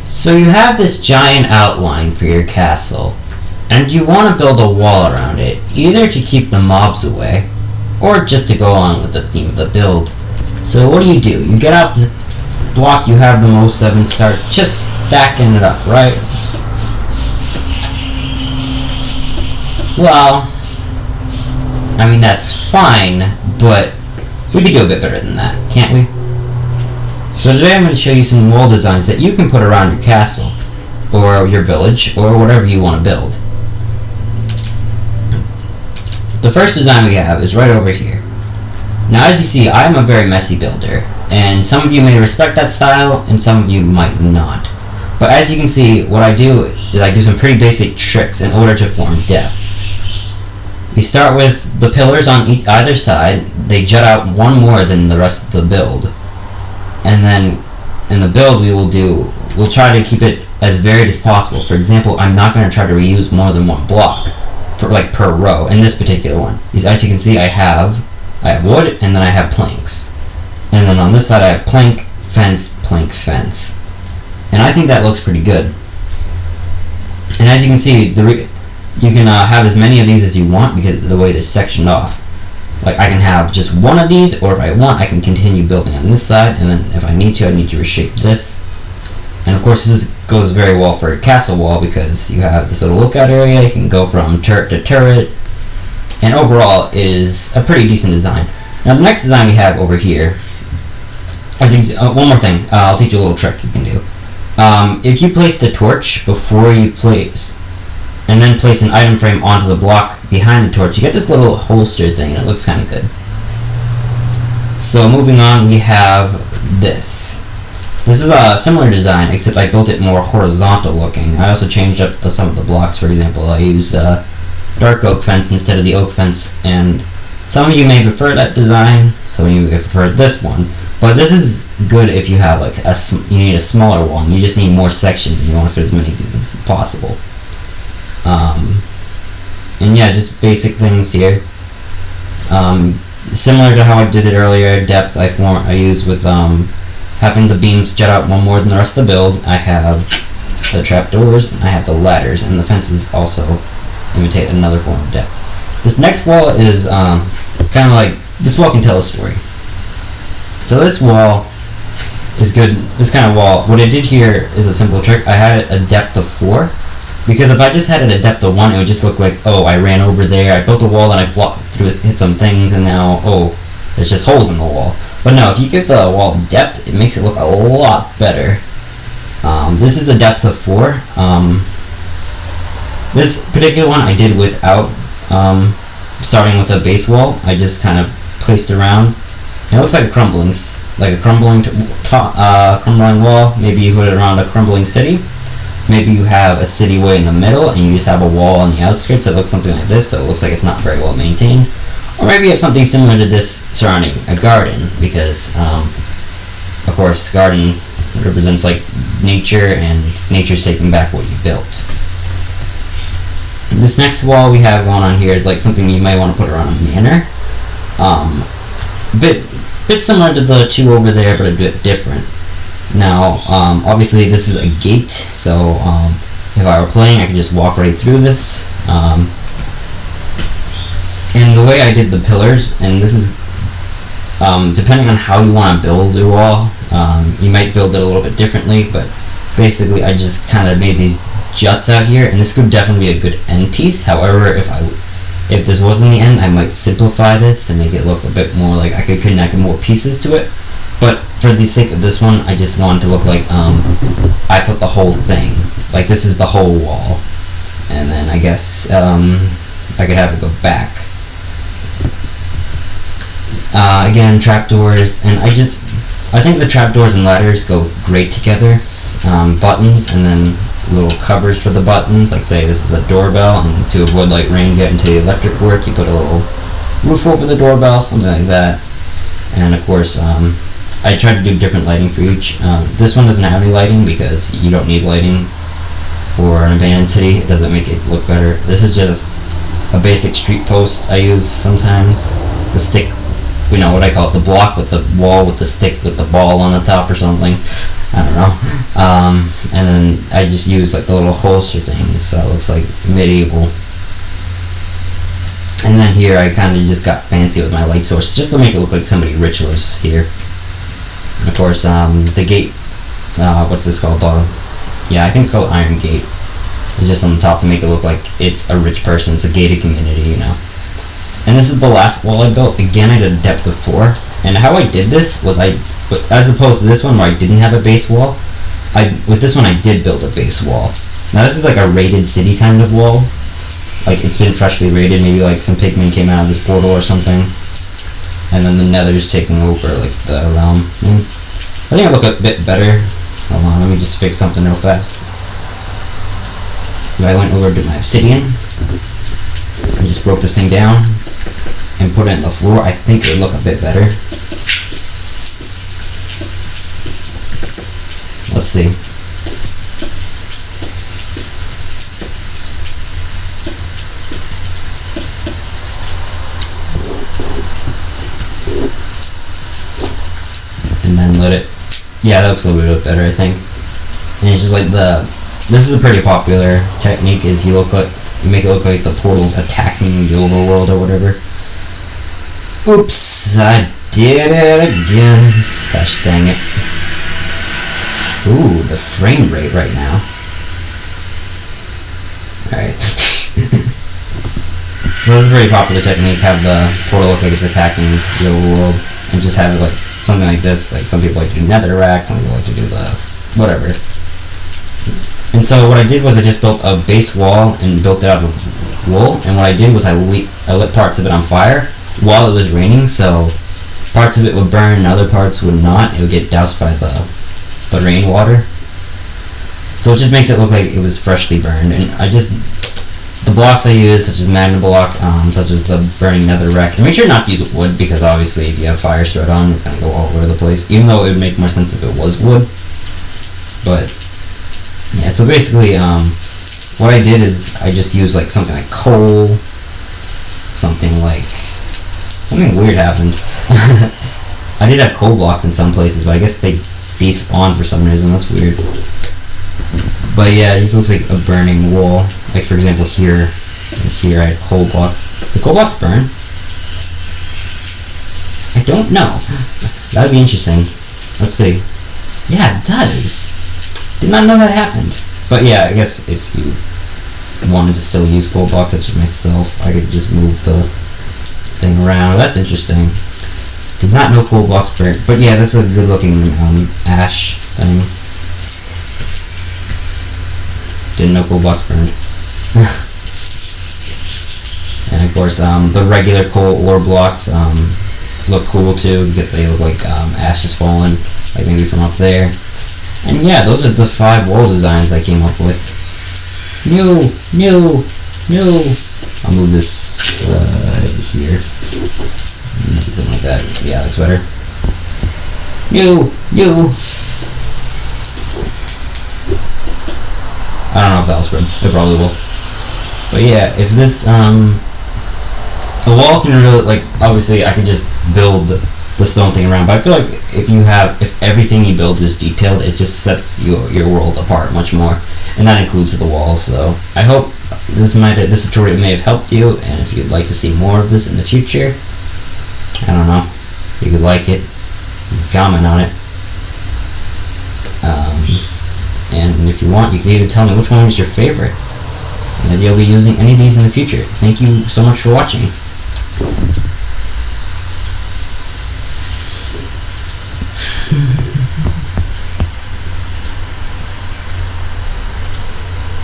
So you have this giant outline for your castle, and you want to build a wall around it, either to keep the mobs away, or just to go on with the theme of the build. So what do? You get out the block you have the most of and start just stacking it up, right? Well, I mean that's fine, but we could do a bit better than that, can't we? So today I'm going to show you some wall designs that you can put around your castle, or your village, or whatever you want to build. The first design we have is right over here. Now as you see, I'm a very messy builder, and some of you may respect that style, and some of you might not. But as you can see, what I do is I do some pretty basic tricks in order to form depth. We start with the pillars on either side. They jut out one more than the rest of the build. And then in the build we'll try to keep it as varied as possible. For example, I'm not going to try to reuse more than one block per row in this particular one. As you can see, I have wood, and then I have planks. And then on this side I have plank, fence, fence. And I think that looks pretty good. And as you can see, you can have as many of these as you want because of the way they're sectioned off. Like I can have just one of these, or if I want, I can continue building on this side, and then if I need to reshape this. And of course this goes very well for a castle wall because you have this little lookout area. You can go from turret to turret, and overall it is a pretty decent design. Now the next design we have over here, as you can see, one more thing, I'll teach you a little trick you can do. If you place the torch before you place, and then place an item frame onto the block behind the torch, you get this little holster thing, and it looks kind of good. So moving on, we have this. This is a similar design, except I built it more horizontal looking. I also changed up some of the blocks. For example, I used dark oak fence instead of the oak fence, and some of you may prefer that design, some of you may prefer this one. But this is good if you have you need a smaller one. You just need more sections, and you want to fit as many of these as possible. And yeah, just basic things here. Similar to how I did it earlier, depth I use with having the beams jut out one more than the rest of the build. I have the trapdoors, and I have the ladders, and the fences also imitate another form of depth. This next wall is kind of like, this wall can tell a story. So this wall is good. This kind of wall, what I did here is a simple trick. I had a depth of 4. Because if I just had it at depth of 1, it would just look like, oh, I ran over there, I built a wall, and I blocked through it, hit some things, and now, oh, there's just holes in the wall. But no, if you give the wall depth, it makes it look a lot better. This is a depth of 4. This particular one I did without starting with a base wall. I just kind of placed around. And it looks like a crumbling wall. Maybe you put it around a crumbling city. Maybe you have a city way in the middle and you just have a wall on the outskirts that looks something like this, so it looks like it's not very well maintained. Or maybe you have something similar to this surrounding a garden, because of course the garden represents like nature, and nature's taking back what you built. This next wall we have going on here is like something you might want to put around a manor. Bit similar to the two over there, but a bit different. Now, obviously this is a gate, so if I were playing, I could just walk right through this. And the way I did the pillars, and this is depending on how you want to build your wall, you might build it a little bit differently, but basically I just kind of made these juts out here, and this could definitely be a good end piece. However, if this wasn't the end, I might simplify this to make it look a bit more like I could connect more pieces to it. But for the sake of this one, I just wanted to look like I put the whole thing. Like this is the whole wall. And then I guess I could have it go back. Again, trapdoors, and I think the trapdoors and ladders go great together. Buttons, and then little covers for the buttons. Like say this is a doorbell, and to avoid like rain getting to the electric work, you put a little roof over the doorbell, something like that. And of course, I tried to do different lighting for each. This one doesn't have any lighting because you don't need lighting for an abandoned city. It doesn't make it look better. This is just a basic street post I use sometimes. The stick you know what I call it, the block with the wall with the stick with the ball on the top or something. I don't know. And then I just use like the little holster things, so it looks like medieval. And then here I kind of just got fancy with my light source just to make it look like somebody rich lives here. And of course, the gate, what's this called? Yeah, I think it's called Iron Gate. It's just on the top to make it look like it's a rich person. It's a gated community, you know. And this is the last wall I built. Again, I did a depth of 4. And how I did this was as opposed to this one where I didn't have a base wall, with this one I did build a base wall. Now this is like a raided city kind of wall. Like it's been freshly raided, maybe like some pigmen came out of this portal or something. And then the nether's taking over like the realm. I think I look a bit better. Hold on, let me just fix something real fast. I went over to my obsidian and just broke this thing down and put it on the floor. I think it would look a bit better. Let's see. And then let it, yeah, that looks a little bit better, I think. And it's just like this is a pretty popular technique, is you make it look like the portal's attacking the overworld or whatever. Oops, I did it again. Gosh dang it. Ooh, the frame rate right now. Alright. So this is a very popular technique, have the portal look like it's attacking the overworld, and just have it like something like this. Like some people like to do netherrack, some people like to do the whatever. And so what I did was I just built a base wall and built it out of wool, and what I did was I lit parts of it on fire while it was raining, so parts of it would burn and other parts would not. It would get doused by the rainwater. So it just makes it look like it was freshly burned. And the blocks I use, such as magma block, such as the burning netherrack, and make sure not to use wood, because obviously if you have fire straight on, it's going to go all over the place, even though it would make more sense if it was wood. But yeah, so basically what I did is I just used like something like coal, something weird happened. I did have coal blocks in some places, but I guess they despawned for some reason. That's weird. But yeah, it just looks like a burning wall. Like for example here, and here I had coal blocks. The coal blocks burn? I don't know. That'd be interesting. Let's see. Yeah, it does. Did not know that happened. But yeah, I guess if you wanted to still use coal blocks, such as myself, I could just move the thing around. That's interesting. Did not know coal blocks burn. But yeah, that's a good looking ash thing. Didn't know coal blocks burned. And of course, the regular coal ore blocks look cool too, because they look like ashes falling, like maybe from up there. And yeah, those are the 5 wall designs I came up with. New. I'll move this here. Maybe something like that. Yeah, looks better. New. I don't know if that'll spread. It probably will. But yeah, if this the wall can really, like, obviously I can just build the stone thing around, but I feel like if everything you build is detailed, it just sets your world apart much more, and that includes the walls. So I hope this tutorial may have helped you, and if you'd like to see more of this in the future, I don't know, you could like it, you can comment on it, and if you want, you can even tell me which one is your favorite, and maybe I'll be using any of these in the future. Thank you so much for watching.